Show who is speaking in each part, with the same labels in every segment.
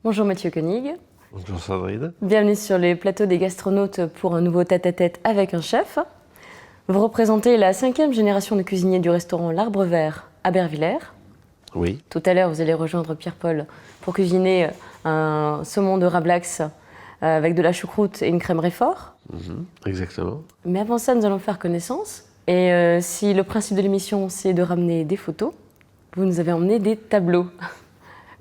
Speaker 1: Bonjour Mathieu Koenig.
Speaker 2: Bonjour Sandrine.
Speaker 1: Bienvenue sur les plateaux des gastronautes pour un nouveau tête-à-tête avec un chef. Vous représentez la 5e génération de cuisiniers du restaurant L'Arbre Vert à Bervillers.
Speaker 2: Oui.
Speaker 1: Tout à l'heure, vous allez rejoindre Pierre-Paul pour cuisiner un saumon de Rablax avec de la choucroute et une crème Réfort.
Speaker 2: Exactement.
Speaker 1: Mais avant ça, nous allons faire connaissance. Et si le principe de l'émission, c'est de ramener des photos, vous nous avez emmené des tableaux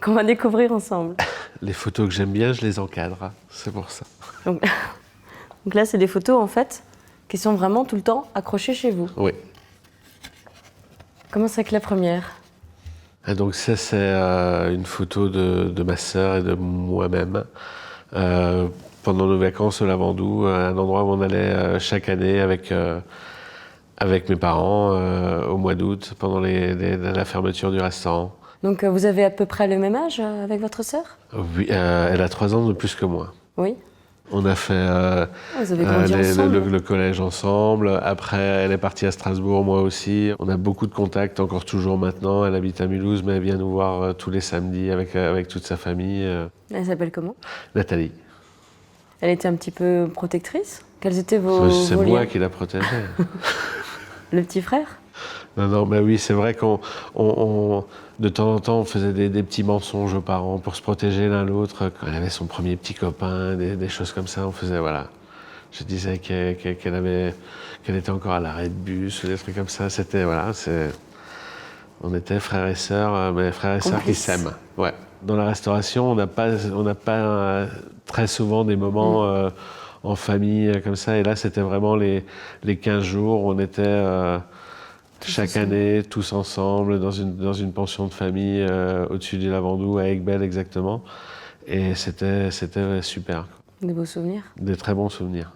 Speaker 1: qu'on va découvrir ensemble.
Speaker 2: Les photos que j'aime bien, je les encadre, c'est pour ça.
Speaker 1: Donc là, c'est des photos, en fait, qui sont vraiment tout le temps accrochées chez vous.
Speaker 2: Oui.
Speaker 1: Comment c'est que la première?
Speaker 2: Et donc ça, c'est une photo de ma sœur et de moi-même pendant nos vacances au Lavandou, un endroit où on allait chaque année avec mes parents au mois d'août, pendant la fermeture du restaurant.
Speaker 1: Donc vous avez à peu près le même âge avec votre sœur?
Speaker 2: Oui, elle a 3 ans de plus que moi.
Speaker 1: Oui.
Speaker 2: On a fait
Speaker 1: Vous avez grandi ensemble.
Speaker 2: le collège ensemble. Après, elle est partie à Strasbourg, moi aussi. On a beaucoup de contacts, encore toujours maintenant. Elle habite à Mulhouse, mais elle vient nous voir tous les samedis avec toute sa famille.
Speaker 1: Elle s'appelle comment?
Speaker 2: Nathalie.
Speaker 1: Elle était un petit peu protectrice? Quels étaient vos
Speaker 2: C'est
Speaker 1: vos
Speaker 2: moi
Speaker 1: liens?
Speaker 2: qui la protégeais.
Speaker 1: Le petit frère?
Speaker 2: Non, mais oui, c'est vrai de temps en temps, on faisait des petits mensonges aux parents pour se protéger l'un l'autre. Quand elle avait son premier petit copain, des choses comme ça, on faisait, voilà. Je disais qu'elle était encore à l'arrêt de bus ou des trucs comme ça. C'était, voilà, on était frères et sœurs, mais frères et sœurs qui s'aiment. Ouais. Dans la restauration, on n'a pas très souvent des moments en famille comme ça. Et là, c'était vraiment les 15 jours où on était chaque année, tous ensemble, dans une pension de famille au-dessus du Lavandou, à Aiguebelle exactement. Et c'était super.
Speaker 1: Des beaux souvenirs?
Speaker 2: Des très bons souvenirs.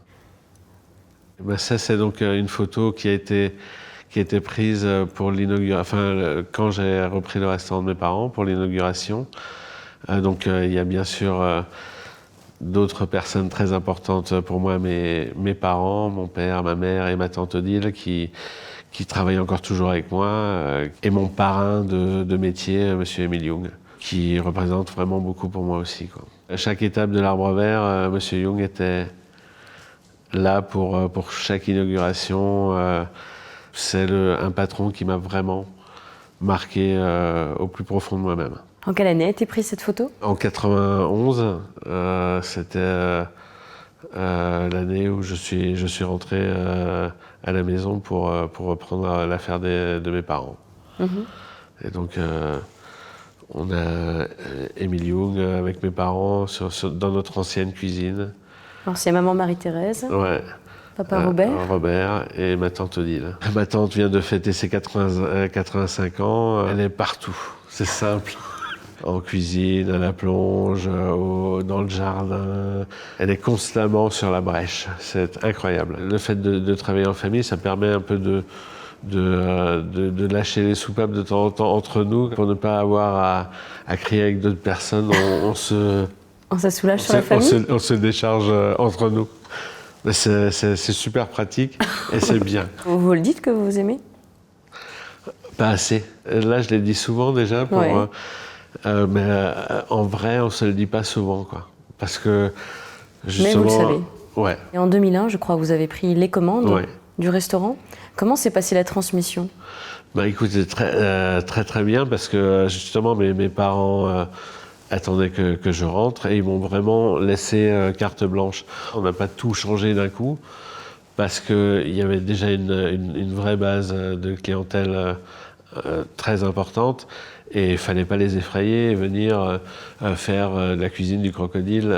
Speaker 2: Ben ça, c'est donc une photo qui a été prise pour l'inauguration, quand j'ai repris le restaurant de mes parents pour l'inauguration. Donc il y a bien sûr d'autres personnes très importantes pour moi, mes parents, mon père, ma mère et ma tante Odile qui travaillent encore toujours avec moi, et mon parrain de métier, monsieur Émile Young, qui représente vraiment beaucoup pour moi aussi, quoi. À chaque étape de l'Arbre Vert, monsieur Young était là pour chaque inauguration. C'est un patron qui m'a vraiment marqué au plus profond de moi-même.
Speaker 1: En quelle année a été prise cette photo?
Speaker 2: En 91, c'était l'année où je suis rentré à la maison pour reprendre l'affaire de mes parents. Et donc, on a Émile Young avec mes parents dans notre ancienne cuisine.
Speaker 1: Alors c'est maman Marie-Thérèse,
Speaker 2: Ouais.
Speaker 1: papa Robert.
Speaker 2: Robert et ma tante Odile. Ma tante vient de fêter ses 85 ans. Elle est partout, c'est simple. En cuisine, à la plonge, dans le jardin. Elle est constamment sur la brèche. C'est incroyable. Le fait de travailler en famille, ça permet un peu de lâcher les soupapes de temps en temps entre nous pour ne pas avoir à crier avec d'autres personnes. On se
Speaker 1: Ça sur la famille?
Speaker 2: on se décharge entre nous. Mais c'est super pratique et c'est bien.
Speaker 1: Vous le dites que vous aimez?
Speaker 2: Pas assez. Là, je l'ai dit souvent déjà.
Speaker 1: Ouais.
Speaker 2: Mais en vrai, on se le dit pas souvent, quoi. Parce que justement,
Speaker 1: Mais vous le savez.
Speaker 2: Ouais.
Speaker 1: Et en 2001, je crois que vous avez pris les commandes
Speaker 2: Ouais.
Speaker 1: du restaurant. Comment s'est passée la transmission?
Speaker 2: Bah écoutez, très bien, parce que justement, mes parents attendaient que je rentre et ils m'ont vraiment laissé carte blanche. On n'a pas tout changé d'un coup, parce qu'il y avait déjà une vraie base de clientèle très importante. Et il ne fallait pas les effrayer et venir faire de la cuisine du crocodile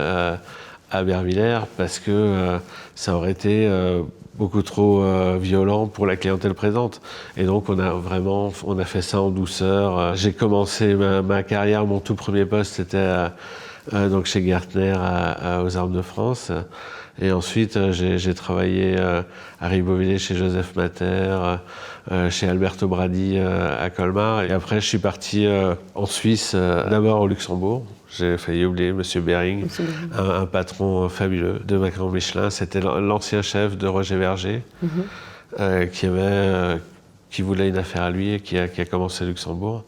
Speaker 2: à Bervillers, parce que ça aurait été beaucoup trop violent pour la clientèle présente. Et donc on a fait ça en douceur. J'ai commencé ma carrière, mon tout premier poste, c'était donc chez Gertner aux Armes de France. Et ensuite, j'ai travaillé à Ribeauvillé chez Joseph Matter, chez Alberto Bradi à Colmar. Et après, je suis parti en Suisse, d'abord au Luxembourg. J'ai failli oublier Monsieur Bering, un patron fabuleux de Macaron Michelin. C'était l'ancien chef de Roger Verger, qui voulait une affaire à lui et qui a commencé à Luxembourg.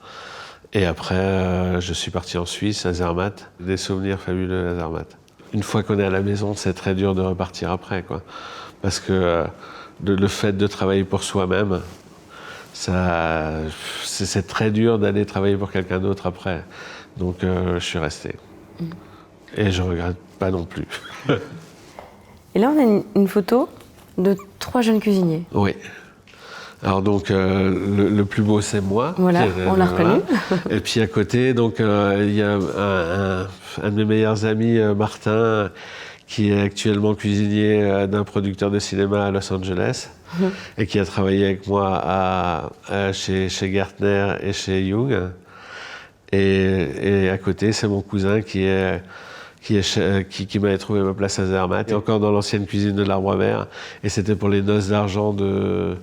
Speaker 2: Et après, je suis parti en Suisse, à Zermatt. Des souvenirs fabuleux à Zermatt. Une fois qu'on est à la maison, c'est très dur de repartir après, quoi. Parce que le fait de travailler pour soi-même, c'est très dur d'aller travailler pour quelqu'un d'autre après. Donc je suis resté. Et je regrette pas non plus.
Speaker 1: Et là, on a une photo de 3 jeunes cuisiniers.
Speaker 2: Oui. Alors donc le plus beau c'est moi.
Speaker 1: Voilà, on l'a reconnu.
Speaker 2: Et puis à côté donc il y a un de mes meilleurs amis, Martin, qui est actuellement cuisinier d'un producteur de cinéma à Los Angeles et qui a travaillé avec moi chez Gertner et chez Young. Et à côté c'est mon cousin qui m'avait trouvé ma place à Zermatt, et encore dans l'ancienne cuisine de l'Arbre à Verre. Et c'était pour les noces d'argent de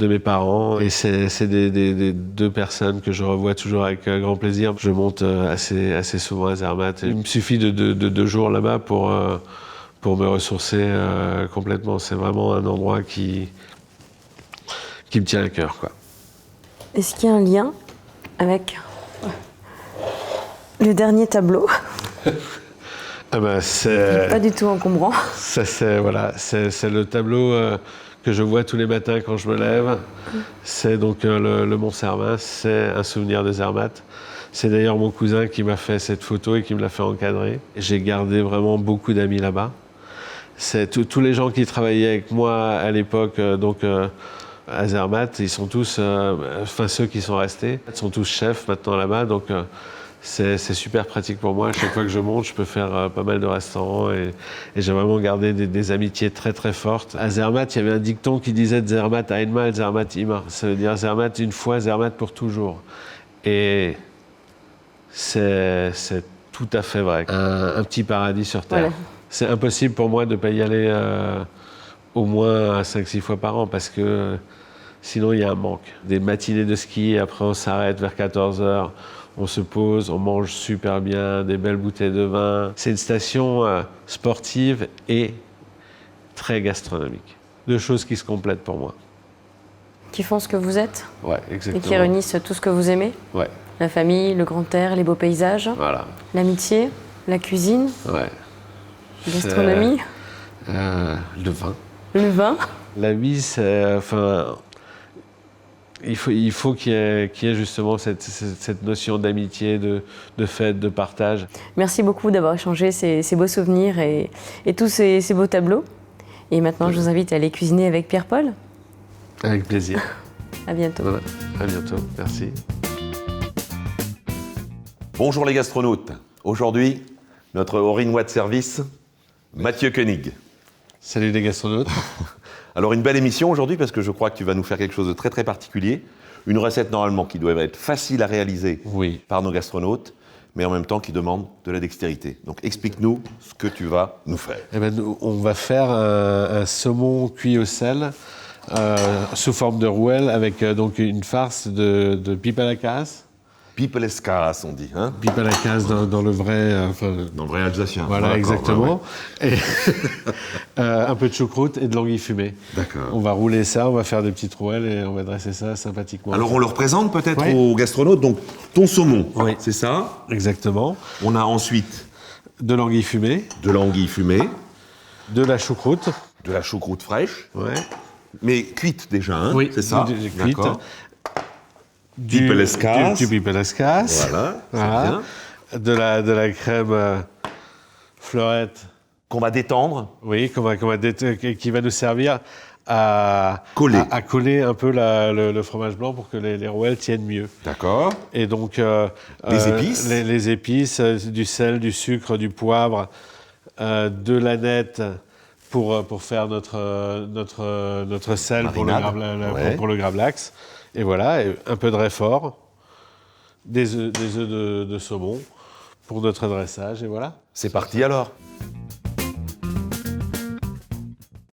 Speaker 2: mes parents. Et c'est des 2 personnes que je revois toujours avec grand plaisir. Je monte assez souvent à Zermatt. Il me suffit de 2 jours là-bas pour me ressourcer complètement. C'est vraiment un endroit qui me tient à cœur, quoi.
Speaker 1: Est-ce qu'il y a un lien avec le dernier tableau?
Speaker 2: Ah ben, c'est
Speaker 1: Pas du tout encombrant.
Speaker 2: c'est le tableau que je vois tous les matins quand je me lève. C'est donc le Mont Cervin, c'est un souvenir de Zermatt. C'est d'ailleurs mon cousin qui m'a fait cette photo et qui me l'a fait encadrer. J'ai gardé vraiment beaucoup d'amis là-bas. C'est tous les gens qui travaillaient avec moi à l'époque, à Zermatt, ils sont tous, enfin ceux qui sont restés, sont tous chefs maintenant là-bas. Donc c'est super pratique pour moi. À chaque fois que je monte, je peux faire pas mal de restaurants et j'ai vraiment gardé des amitiés très très fortes. À Zermatt, il y avait un dicton qui disait Zermatt einmal, Zermatt immer. Ça veut dire Zermatt une fois, Zermatt pour toujours. Et c'est tout à fait vrai. Un petit paradis sur Terre.
Speaker 1: Voilà.
Speaker 2: C'est impossible pour moi de ne pas y aller au moins 5-6 fois par an parce que sinon il y a un manque. Des matinées de ski, après on s'arrête vers 14h. On se pose, on mange super bien, des belles bouteilles de vin. C'est une station sportive et très gastronomique. 2 choses qui se complètent pour moi.
Speaker 1: Qui font ce que vous êtes
Speaker 2: Ouais,
Speaker 1: et
Speaker 2: exactement.
Speaker 1: qui réunissent tout ce que vous aimez.
Speaker 2: Ouais,
Speaker 1: La famille, le grand air, les beaux paysages,
Speaker 2: voilà.
Speaker 1: l'amitié, la cuisine,
Speaker 2: Ouais.
Speaker 1: la gastronomie,
Speaker 2: Le vin.
Speaker 1: le vin.
Speaker 2: La vie, c'est... Enfin, il faut qu'il y ait justement cette notion d'amitié, de fête, de partage.
Speaker 1: Merci beaucoup d'avoir échangé ces beaux souvenirs et tous ces beaux tableaux. Et maintenant, je vous invite à aller cuisiner avec Pierre-Paul.
Speaker 2: Avec plaisir.
Speaker 1: À bientôt.
Speaker 2: Voilà. À bientôt. Merci.
Speaker 3: Bonjour les gastronautes. Aujourd'hui, notre all-in-one de service, Mathieu Koenig.
Speaker 2: Salut les gastronautes.
Speaker 3: Alors une belle émission aujourd'hui parce que je crois que tu vas nous faire quelque chose de très très particulier. Une recette normalement qui doit être facile à réaliser
Speaker 2: Oui.
Speaker 3: par nos gastronautes, mais en même temps qui demande de la dextérité. Donc explique-nous ce que tu vas nous faire.
Speaker 2: Eh ben, on va faire un saumon cuit au sel sous forme de rouelle avec donc une farce de pipe à la casse.
Speaker 3: Pipe l'escaras, on dit. Hein,
Speaker 2: Pipe à la casse dans le vrai...
Speaker 3: dans le vrai alsacien.
Speaker 2: voilà,
Speaker 3: D'accord,
Speaker 2: exactement.
Speaker 3: ouais, ouais.
Speaker 2: Et un peu de choucroute et de l'anguille fumée.
Speaker 3: D'accord.
Speaker 2: On va rouler ça, on va faire des petites rouelles et on va dresser ça sympathiquement.
Speaker 3: Alors on le représente peut-être
Speaker 2: Oui.
Speaker 3: aux gastronautes. Donc ton saumon,
Speaker 2: Oui.
Speaker 3: c'est ça.
Speaker 2: Exactement.
Speaker 3: On a ensuite
Speaker 2: De l'anguille fumée,
Speaker 3: de l'anguille fumée,
Speaker 2: de la choucroute.
Speaker 3: de la choucroute fraîche,
Speaker 2: Ouais.
Speaker 3: mais cuite déjà, hein,
Speaker 2: Oui,
Speaker 3: c'est ça.
Speaker 2: cuite.
Speaker 3: D'accord.
Speaker 2: Du
Speaker 3: Pipelescas.
Speaker 2: Du pipelescas.
Speaker 3: Voilà, c'est
Speaker 2: Voilà.
Speaker 3: bien.
Speaker 2: De la crème fleurette.
Speaker 3: Qu'on va détendre.
Speaker 2: Oui, qui va nous servir à
Speaker 3: Coller.
Speaker 2: à coller un peu le fromage blanc pour que les rouelles tiennent mieux.
Speaker 3: D'accord.
Speaker 2: Et donc
Speaker 3: Les épices.
Speaker 2: les épices, du sel, du sucre, du poivre, de l'aneth pour faire notre sel pour
Speaker 3: Marinade.
Speaker 2: pour le gravlax. Et voilà, et un peu de réfort, des œufs de saumon pour notre dressage, et voilà.
Speaker 3: C'est parti alors.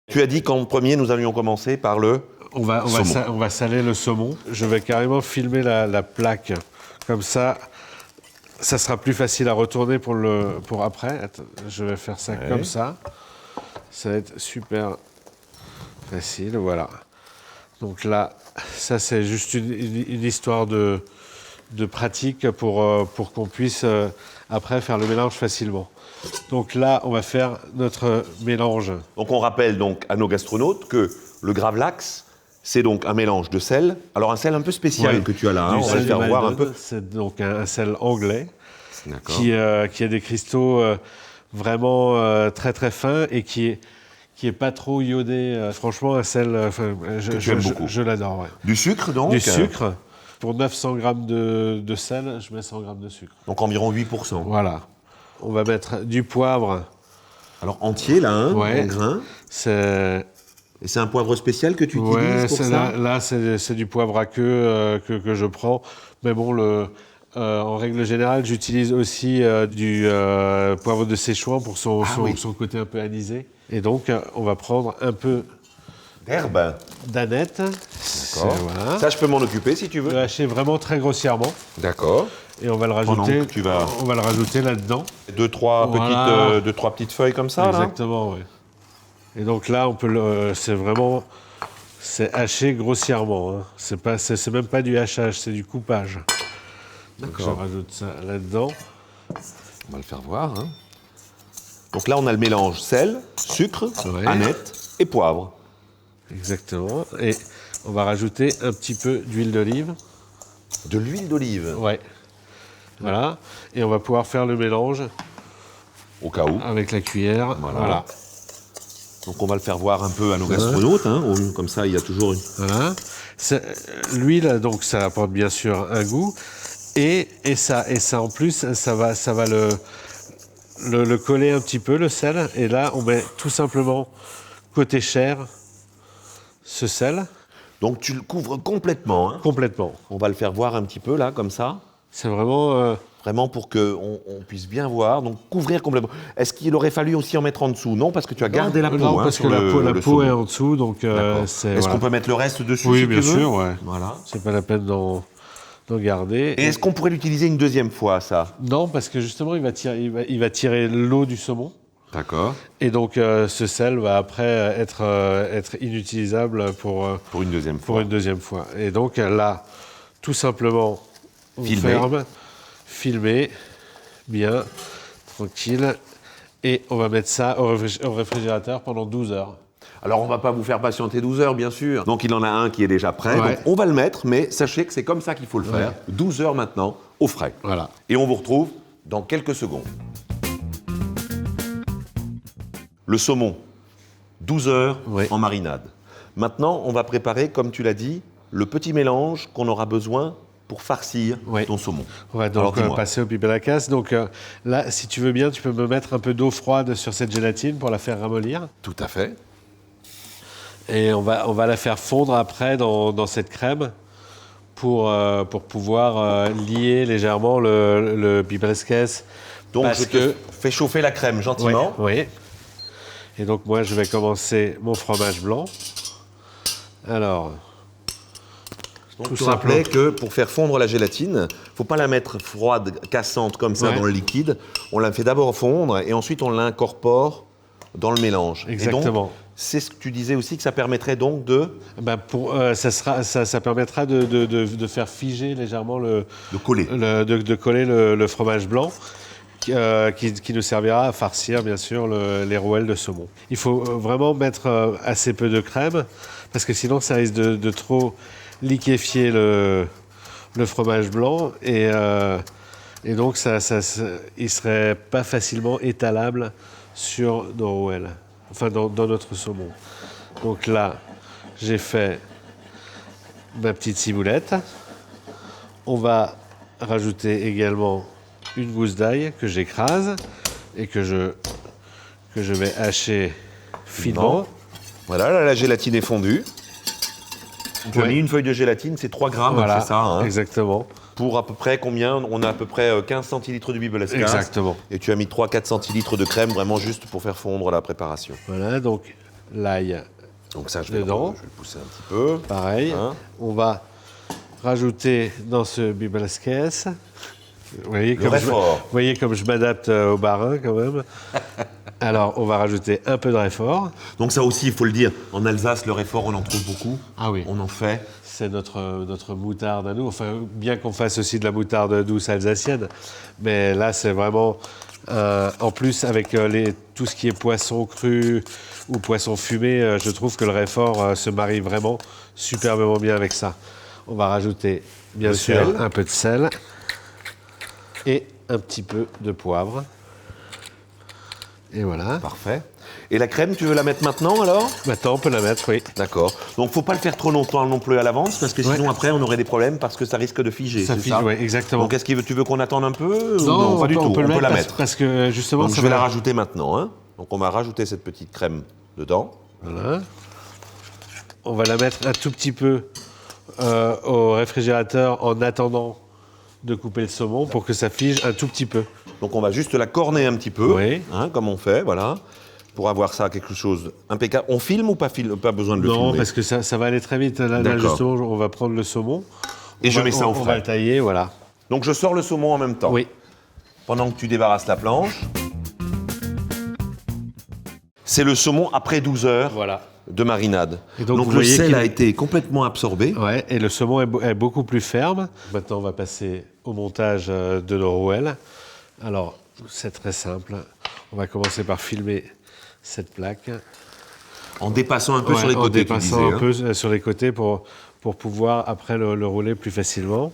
Speaker 3: Tu as dit qu'en premier, nous allions commencer par le...
Speaker 2: On va saler le saumon. Je vais carrément filmer la plaque. Comme ça sera plus facile à retourner pour après. Attends, je vais faire ça comme ça. Ça va être super facile, voilà. Donc là, ça c'est juste une histoire de de pratique pour qu'on puisse après faire le mélange facilement. Donc là, on va faire notre mélange.
Speaker 3: Donc on rappelle donc à nos gastronautes que le gravlax, c'est donc un mélange de sel. Alors un sel un peu spécial
Speaker 2: Oui,
Speaker 3: que tu as là, hein,
Speaker 2: du
Speaker 3: on va
Speaker 2: sel
Speaker 3: le faire
Speaker 2: du
Speaker 3: voir un
Speaker 2: Maldon.
Speaker 3: peu.
Speaker 2: C'est donc un sel anglais
Speaker 3: D'accord.
Speaker 2: qui a des cristaux vraiment très très fins et qui est pas trop iodé. Franchement, un sel,
Speaker 3: tu aimes beaucoup.
Speaker 2: Je l'adore. Ouais.
Speaker 3: Du sucre donc.
Speaker 2: Du sucre. Pour 900 grammes de sel, je mets 100 grammes de sucre.
Speaker 3: Donc environ 8%.
Speaker 2: Voilà. On va mettre du poivre.
Speaker 3: Alors entier là, hein,
Speaker 2: Ouais.
Speaker 3: en grains.
Speaker 2: C'est
Speaker 3: Et c'est un poivre spécial que tu utilises pour ça?
Speaker 2: là c'est du poivre à queue que je prends. Mais bon, en règle générale, j'utilise aussi du poivre de Séchouan pour son côté un peu anisé. Et donc, on va prendre un peu
Speaker 3: D'herbe.
Speaker 2: d'aneth.
Speaker 3: D'accord.
Speaker 2: Voilà.
Speaker 3: Ça, je peux m'en occuper si tu
Speaker 2: Je
Speaker 3: veux.
Speaker 2: vais hacher vraiment très grossièrement.
Speaker 3: D'accord.
Speaker 2: Et on va le
Speaker 3: Pendant
Speaker 2: rajouter,
Speaker 3: que tu vas-
Speaker 2: on va le rajouter là-dedans.
Speaker 3: Deux, trois
Speaker 2: Voilà.
Speaker 3: petites feuilles comme ça, là.
Speaker 2: Exactement, oui. Et donc là, on peut c'est haché grossièrement. Hein. C'est même pas du hachage, c'est du coupage. Donc je
Speaker 3: D'accord.
Speaker 2: rajoute ça là-dedans.
Speaker 3: On va le faire voir. Hein. Donc là, on a le mélange sel, sucre,
Speaker 2: Ouais.
Speaker 3: aneth et poivre.
Speaker 2: Exactement. Et on va rajouter un petit peu d'huile d'olive.
Speaker 3: De l'huile d'olive,
Speaker 2: Ouais. Voilà. Et on va pouvoir faire le mélange
Speaker 3: au cas où.
Speaker 2: avec la cuillère. Voilà.
Speaker 3: Donc on va le faire voir un peu à nos gastronautes. Hein. Comme ça, il y a toujours une...
Speaker 2: Voilà. L'huile, donc, ça apporte bien sûr un goût. Et ça en plus, ça va le coller un petit peu, le sel. Et là, on met tout simplement, côté chair, ce sel,
Speaker 3: Donc tu le couvres complètement. Hein.
Speaker 2: complètement.
Speaker 3: On va le faire voir un petit peu, là, comme ça.
Speaker 2: C'est vraiment...
Speaker 3: Vraiment pour qu'on puisse bien voir. Donc couvrir complètement. Est-ce qu'il aurait fallu aussi en mettre en dessous? Non, parce que tu as gardé la peau.
Speaker 2: Non,
Speaker 3: hein,
Speaker 2: parce
Speaker 3: sur
Speaker 2: que la
Speaker 3: le
Speaker 2: peau est
Speaker 3: saumon.
Speaker 2: en dessous, donc
Speaker 3: D'accord.
Speaker 2: c'est...
Speaker 3: Est-ce
Speaker 2: voilà.
Speaker 3: qu'on peut mettre le reste dessus
Speaker 2: Oui,
Speaker 3: si
Speaker 2: bien
Speaker 3: tu veux?
Speaker 2: sûr, ouais.
Speaker 3: Voilà.
Speaker 2: C'est pas la peine d'en garder.
Speaker 3: Et est-ce qu'on pourrait l'utiliser une deuxième fois, ça?
Speaker 2: Non, parce que justement, il va tirer l'eau du saumon.
Speaker 3: D'accord.
Speaker 2: Et donc, ce sel va après être inutilisable pour
Speaker 3: Pour une deuxième fois.
Speaker 2: Et donc, là, tout simplement, on
Speaker 3: Filmer.
Speaker 2: ferme, filmer, bien, tranquille. Et on va mettre ça au réfrigérateur pendant 12 heures.
Speaker 3: Alors, on va pas vous faire patienter 12 heures, bien sûr. Donc, il en a un qui est déjà prêt.
Speaker 2: Ouais.
Speaker 3: Donc, on va le mettre, mais sachez que c'est comme ça qu'il faut le faire. 12 heures maintenant, au frais.
Speaker 2: Voilà.
Speaker 3: Et on vous retrouve dans quelques secondes. Le saumon, 12 heures
Speaker 2: Ouais.
Speaker 3: en marinade. Maintenant, on va préparer, comme tu l'as dit, le petit mélange qu'on aura besoin pour farcir
Speaker 2: Ouais.
Speaker 3: ton saumon.
Speaker 2: On va
Speaker 3: Alors,
Speaker 2: donc
Speaker 3: dis-moi.
Speaker 2: passer au pipe à la casse. Donc là, si tu veux bien, tu peux me mettre un peu d'eau froide sur cette gélatine pour la faire ramollir.
Speaker 3: Tout à fait.
Speaker 2: Et on va la faire fondre après dans cette crème pour pouvoir lier légèrement le piperesques.
Speaker 3: Donc,
Speaker 2: Parce
Speaker 3: je te fais chauffer la crème gentiment.
Speaker 2: Oui. Et donc moi, je vais commencer mon fromage blanc. Alors,
Speaker 3: Donc,
Speaker 2: tout
Speaker 3: tu rappelais
Speaker 2: simplement.
Speaker 3: que pour faire fondre la gélatine, il ne faut pas la mettre froide, cassante comme ça
Speaker 2: Ouais.
Speaker 3: dans le liquide. On la fait d'abord fondre et ensuite on l'incorpore dans le mélange. Et
Speaker 2: Exactement.
Speaker 3: donc, c'est ce que tu disais aussi que ça permettrait donc de
Speaker 2: Ça permettra de faire figer légèrement
Speaker 3: coller.
Speaker 2: de coller le fromage blanc qui nous servira à farcir bien sûr les rouelles de saumon. Il faut vraiment mettre assez peu de crème parce que sinon ça risque de trop liquéfier le fromage blanc et donc il serait pas facilement étalable sur nos rouelles, enfin dans notre saumon. Donc là, j'ai fait ma petite ciboulette. On va rajouter également une gousse d'ail que j'écrase et que je vais hacher finement.
Speaker 3: Voilà, là, la gélatine est fondue. Tu as
Speaker 2: Ouais.
Speaker 3: mis une feuille de gélatine, c'est 3 grammes,
Speaker 2: Voilà,
Speaker 3: c'est ça hein.
Speaker 2: exactement.
Speaker 3: Pour à peu près combien? On a à peu près 15 centilitres de bibelescas.
Speaker 2: Exactement.
Speaker 3: Et tu as mis 3-4 centilitres de crème, vraiment juste pour faire fondre la préparation.
Speaker 2: Voilà, donc l'ail,
Speaker 3: Donc ça, je vais
Speaker 2: Dedans.
Speaker 3: le pousser un petit peu.
Speaker 2: pareil.
Speaker 3: Hein.
Speaker 2: On va rajouter dans ce bibelasques. Vous voyez
Speaker 3: Le réfort.
Speaker 2: vous voyez comme je m'adapte au barin quand même. Alors, on va rajouter un peu de réfort.
Speaker 3: Donc ça aussi, il faut le dire, en Alsace, le réfort, on en trouve beaucoup.
Speaker 2: Ah oui.
Speaker 3: On en fait.
Speaker 2: C'est notre moutarde à nous. Enfin, bien qu'on fasse aussi de la moutarde douce alsacienne. Mais là, c'est vraiment... en plus, avec tout ce qui est poisson cru ou poisson fumé, je trouve que le réfort se marie vraiment superbement bien avec ça. On va rajouter, bien sûr,
Speaker 3: sel.
Speaker 2: un peu de sel et un petit peu de poivre. Et voilà.
Speaker 3: Parfait. Et la crème, tu veux la mettre maintenant alors?
Speaker 2: Maintenant, on peut la mettre, oui.
Speaker 3: D'accord. Donc faut pas le faire trop longtemps non plus à l'avance parce que sinon
Speaker 2: Ouais.
Speaker 3: après on aurait des problèmes parce que ça risque de figer.
Speaker 2: Ça
Speaker 3: c'est
Speaker 2: fige,
Speaker 3: ça
Speaker 2: oui, exactement.
Speaker 3: Donc tu veux qu'on attende un peu ou
Speaker 2: Non,
Speaker 3: pas du tout.
Speaker 2: on peut
Speaker 3: la
Speaker 2: la
Speaker 3: mettre.
Speaker 2: parce que justement,
Speaker 3: Donc
Speaker 2: ça
Speaker 3: je vais
Speaker 2: va-
Speaker 3: la rajouter maintenant. Hein. Donc on va rajouter cette petite crème dedans.
Speaker 2: Voilà. On va la mettre un tout petit peu au réfrigérateur en attendant de couper le saumon pour que ça fige un tout petit peu.
Speaker 3: Donc on va juste la corner un petit peu,
Speaker 2: Oui.
Speaker 3: hein, comme on fait, voilà, pour avoir ça quelque chose impeccable. On filme ou pas pas besoin de le filmer?
Speaker 2: Non, parce que ça va aller très vite. Là,
Speaker 3: D'accord.
Speaker 2: justement, on va prendre le saumon.
Speaker 3: Et
Speaker 2: On
Speaker 3: je
Speaker 2: va-
Speaker 3: mets ça au
Speaker 2: On va
Speaker 3: frais.
Speaker 2: le tailler, voilà.
Speaker 3: Donc je sors le saumon en même temps.
Speaker 2: Oui.
Speaker 3: Pendant que tu débarrasses la planche. C'est le saumon après 12 heures
Speaker 2: Voilà.
Speaker 3: de marinade.
Speaker 2: Et donc, vous
Speaker 3: le
Speaker 2: voyez
Speaker 3: sel
Speaker 2: qu'il-
Speaker 3: a été complètement absorbé.
Speaker 2: Ouais, et le saumon est beaucoup plus ferme. Maintenant, on va passer au montage de nos rouelles. Alors, c'est très simple. On va commencer par filmer cette plaque.
Speaker 3: En dépassant un peu sur
Speaker 2: Ouais,
Speaker 3: les
Speaker 2: en
Speaker 3: côtés, tu
Speaker 2: dépassant
Speaker 3: disais,
Speaker 2: un
Speaker 3: hein.
Speaker 2: peu sur les côtés pour pouvoir après le rouler plus facilement.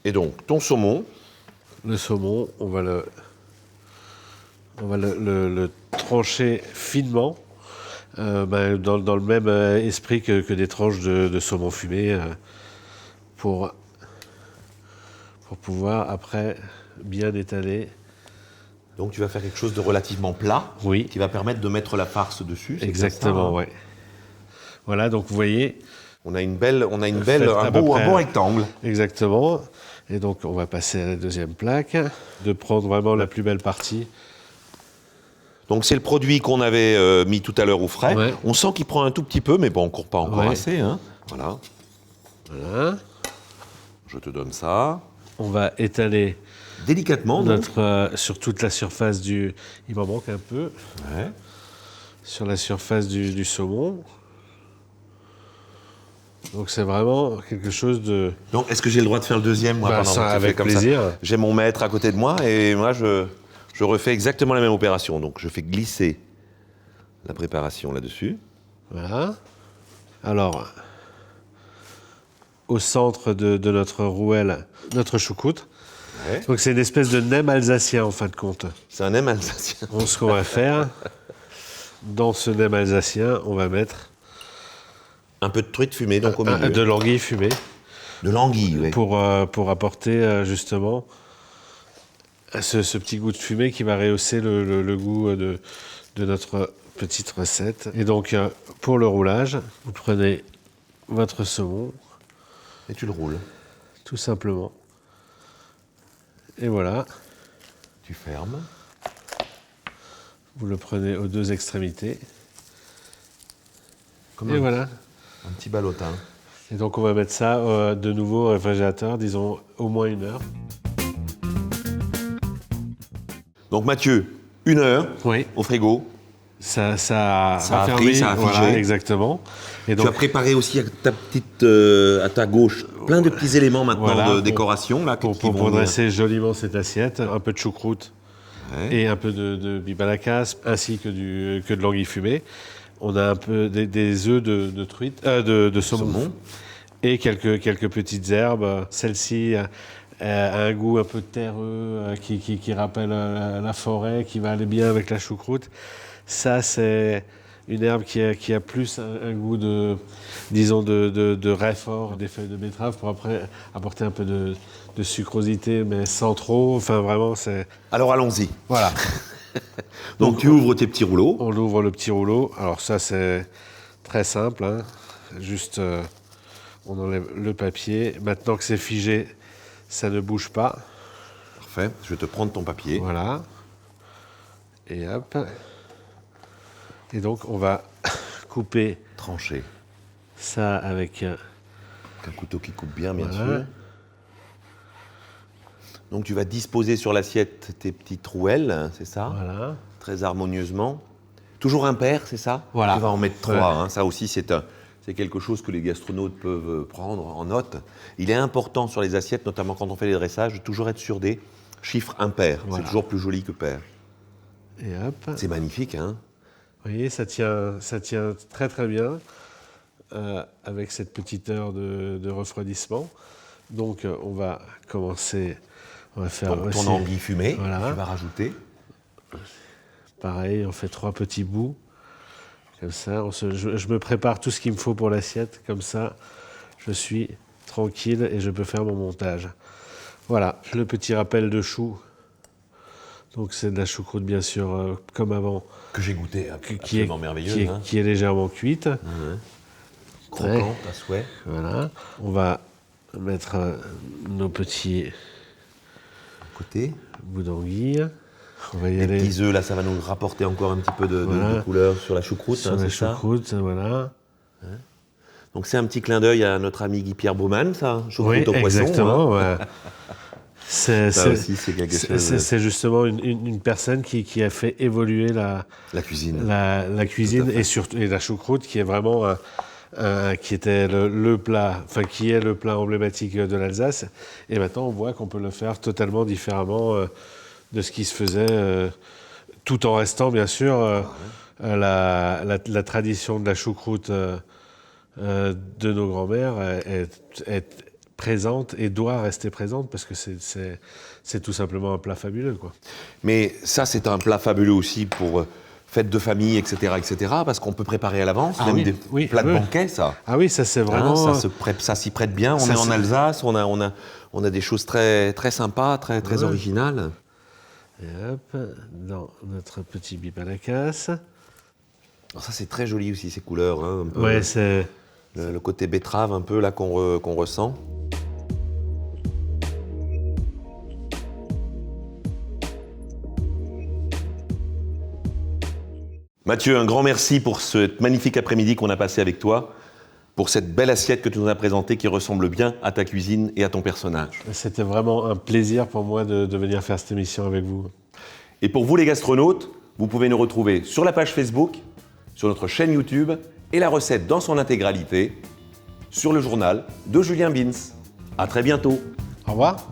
Speaker 3: Et donc, ton saumon,
Speaker 2: Le saumon, on va le trancher finement, dans le même esprit que des tranches de saumon fumé, pour pouvoir après bien étaler.
Speaker 3: donc tu vas faire quelque chose de relativement plat,
Speaker 2: Oui.
Speaker 3: qui va permettre de mettre la farce dessus. c'est bien
Speaker 2: Exactement,
Speaker 3: ça, hein.
Speaker 2: ouais. Voilà, donc vous voyez,
Speaker 3: On a une belle,
Speaker 2: Faites à
Speaker 3: un
Speaker 2: peu
Speaker 3: beau
Speaker 2: près-
Speaker 3: rectangle.
Speaker 2: exactement. Et donc on va passer à la deuxième plaque, de prendre vraiment la plus belle partie.
Speaker 3: Donc c'est le produit qu'on avait mis tout à l'heure au frais.
Speaker 2: Ouais.
Speaker 3: On sent qu'il prend un tout petit peu, mais bon, pas encore
Speaker 2: Ouais.
Speaker 3: assez. Hein. Voilà,
Speaker 2: Voilà.
Speaker 3: je te donne ça.
Speaker 2: On va étaler
Speaker 3: Délicatement, donc.
Speaker 2: sur toute la surface du... Il m'en manque un peu.
Speaker 3: Ouais.
Speaker 2: Sur la surface du saumon. Donc c'est vraiment quelque chose de...
Speaker 3: Donc est-ce que j'ai le droit de faire le deuxième moi,
Speaker 2: Bah,
Speaker 3: pendant
Speaker 2: ça,
Speaker 3: que tu
Speaker 2: avec
Speaker 3: fais comme
Speaker 2: plaisir.
Speaker 3: ça J'ai mon maître à côté de moi et moi je refais exactement la même opération. Donc je fais glisser la préparation là-dessus.
Speaker 2: Voilà. Alors, au centre de notre rouelle, notre choucroute.
Speaker 3: Ouais.
Speaker 2: Donc c'est une espèce de nem alsacien en fin de compte.
Speaker 3: C'est un nem alsacien.
Speaker 2: Donc ce qu'on va faire, dans ce nem alsacien, on va mettre
Speaker 3: Un peu de truite fumée donc au milieu.
Speaker 2: de l'anguille fumée
Speaker 3: De l'anguille, oui.
Speaker 2: pour apporter justement ce petit goût de fumée qui va rehausser le goût de notre petite recette. Et donc pour le roulage, vous prenez votre saumon,
Speaker 3: Et tu le roules.
Speaker 2: tout simplement. Et voilà,
Speaker 3: Tu fermes.
Speaker 2: vous le prenez aux deux extrémités.
Speaker 3: Comme
Speaker 2: Et voilà.
Speaker 3: un petit ballotin.
Speaker 2: Et donc on va mettre ça de nouveau au réfrigérateur, disons au moins 1 heure.
Speaker 3: Donc Mathieu, 1 heure
Speaker 2: Oui.
Speaker 3: au frigo.
Speaker 2: Ça a
Speaker 3: Ça a
Speaker 2: raffermi,
Speaker 3: pris, ça a
Speaker 2: voilà,
Speaker 3: figé.
Speaker 2: exactement. Et
Speaker 3: Tu as
Speaker 2: donc,
Speaker 3: préparé aussi à ta gauche plein de petits éléments maintenant
Speaker 2: Voilà,
Speaker 3: de
Speaker 2: pour-
Speaker 3: décoration là,
Speaker 2: pour
Speaker 3: qui vont venir.
Speaker 2: dresser joliment cette assiette, un peu de choucroute
Speaker 3: Ouais.
Speaker 2: et un peu de bibalacas, ainsi que de l'anguille fumée. On a un peu des œufs de truite, de saumon,
Speaker 3: Saumon.
Speaker 2: et quelques petites herbes. Celle-ci a un goût un peu terreux qui rappelle la forêt, qui va aller bien avec la choucroute. Ça, c'est une herbe qui a plus un goût disons, de réfort des feuilles de betterave pour après apporter un peu de sucrosité, mais sans trop. Enfin, vraiment, c'est...
Speaker 3: Alors allons-y.
Speaker 2: Voilà.
Speaker 3: Donc tu ouvres tes petits rouleaux.
Speaker 2: On ouvre le petit rouleau. Alors ça, c'est très simple, hein. Juste, on enlève le papier. Maintenant que c'est figé, ça ne bouge pas.
Speaker 3: Parfait. Je vais te prendre ton papier.
Speaker 2: Voilà. Et hop. Et donc, on va couper
Speaker 3: Tranché.
Speaker 2: ça avec...
Speaker 3: Un couteau qui coupe bien
Speaker 2: Voilà.
Speaker 3: sûr. Donc tu vas disposer sur l'assiette tes petites rouelles, c'est ça?
Speaker 2: Voilà.
Speaker 3: Très harmonieusement. Toujours impair, c'est ça?
Speaker 2: Voilà.
Speaker 3: Tu vas en mettre 3.
Speaker 2: Ouais.
Speaker 3: Hein. Ça aussi, c'est quelque chose que les gastronautes peuvent prendre en note. Il est important sur les assiettes, notamment quand on fait les dressages, de toujours être sur des chiffres impairs.
Speaker 2: Voilà.
Speaker 3: C'est toujours plus joli que pair.
Speaker 2: Et hop.
Speaker 3: C'est magnifique, hein?
Speaker 2: Vous voyez, ça tient très très bien avec cette petite heure de refroidissement. Donc on va commencer, on va faire
Speaker 3: Donc,
Speaker 2: aussi,
Speaker 3: ton enduit fumé,
Speaker 2: voilà.
Speaker 3: tu vas rajouter.
Speaker 2: Pareil, on fait 3 petits bouts. Comme ça, je me prépare tout ce qu'il me faut pour l'assiette. Comme ça, je suis tranquille et je peux faire mon montage. Voilà, le petit rappel de chou. Donc c'est de la choucroute bien sûr, comme avant.
Speaker 3: Que j'ai goûté, absolument merveilleuse. Hein.
Speaker 2: Qui est légèrement cuite.
Speaker 3: Croquante à souhait.
Speaker 2: Voilà. On va mettre nos petits
Speaker 3: Côté.
Speaker 2: bouts d'anguille. On va y
Speaker 3: Les
Speaker 2: aller
Speaker 3: petits œufs, là, ça va nous rapporter encore un petit peu de
Speaker 2: Voilà.
Speaker 3: couleur sur la choucroute.
Speaker 2: sur
Speaker 3: hein,
Speaker 2: la
Speaker 3: c'est ça.
Speaker 2: choucroute. Voilà.
Speaker 3: Donc c'est un petit clin d'œil à notre ami Guy Pierre Baumann, ça, choucroute
Speaker 2: Oui,
Speaker 3: au poisson.
Speaker 2: exactement.
Speaker 3: Hein.
Speaker 2: Ouais. C'est
Speaker 3: Ça aussi, c'est quelque chose.
Speaker 2: c'est justement une personne qui a fait évoluer
Speaker 3: La cuisine.
Speaker 2: la cuisine
Speaker 3: Tout à fait.
Speaker 2: et surtout et la choucroute qui est vraiment qui était le plat, enfin qui est le plat emblématique de l'Alsace. Et maintenant on voit qu'on peut le faire totalement différemment de ce qui se faisait, tout en restant bien sûr la tradition de la choucroute de nos grands-mères est présente et doit rester présente parce que c'est tout simplement un plat fabuleux, quoi.
Speaker 3: Mais ça, c'est un plat fabuleux aussi pour fêtes de famille, etc., parce qu'on peut préparer à l'avance, même des plats de banquet, ça.
Speaker 2: Ah oui, ça c'est vraiment...
Speaker 3: Hein, ça s'y prête bien. On
Speaker 2: ça,
Speaker 3: est en
Speaker 2: c'est-
Speaker 3: Alsace, on a des choses très, très sympas, très, très
Speaker 2: Ouais.
Speaker 3: originales.
Speaker 2: Et hop, dans notre petit bip à la casse.
Speaker 3: Alors ça, c'est très joli aussi, ces couleurs. Hein, un peu,
Speaker 2: Ouais, c'est...
Speaker 3: le côté betterave un peu là qu'on ressent. Mathieu, un grand merci pour ce magnifique après-midi qu'on a passé avec toi, pour cette belle assiette que tu nous as présentée qui ressemble bien à ta cuisine et à ton personnage.
Speaker 2: C'était vraiment un plaisir pour moi de venir faire cette émission avec vous.
Speaker 3: Et pour vous les gastronautes, vous pouvez nous retrouver sur la page Facebook, sur notre chaîne YouTube et la recette dans son intégralité sur le journal de Julien Bins. À très bientôt.
Speaker 2: Au revoir.